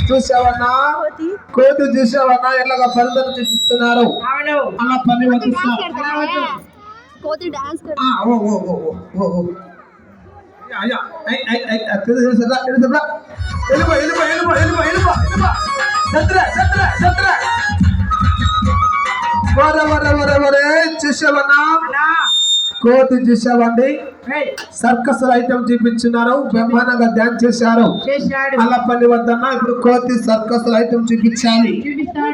చూసావన్నా కోతి చూసావన్నా ఎలాగా పరిధం చూపిస్తున్నారు అలా పని కోతి డాన్స్ చూసావన్నా కోతి చూసావండి సర్కస్ ఐటమ్ చూపించున్నారు బ్రహ్మాండంగా డాన్స్ చేశారు అలా పని వద్దన్నా ఇప్పుడు కోతి సర్కస్ ఐటమ్ చూపించాలి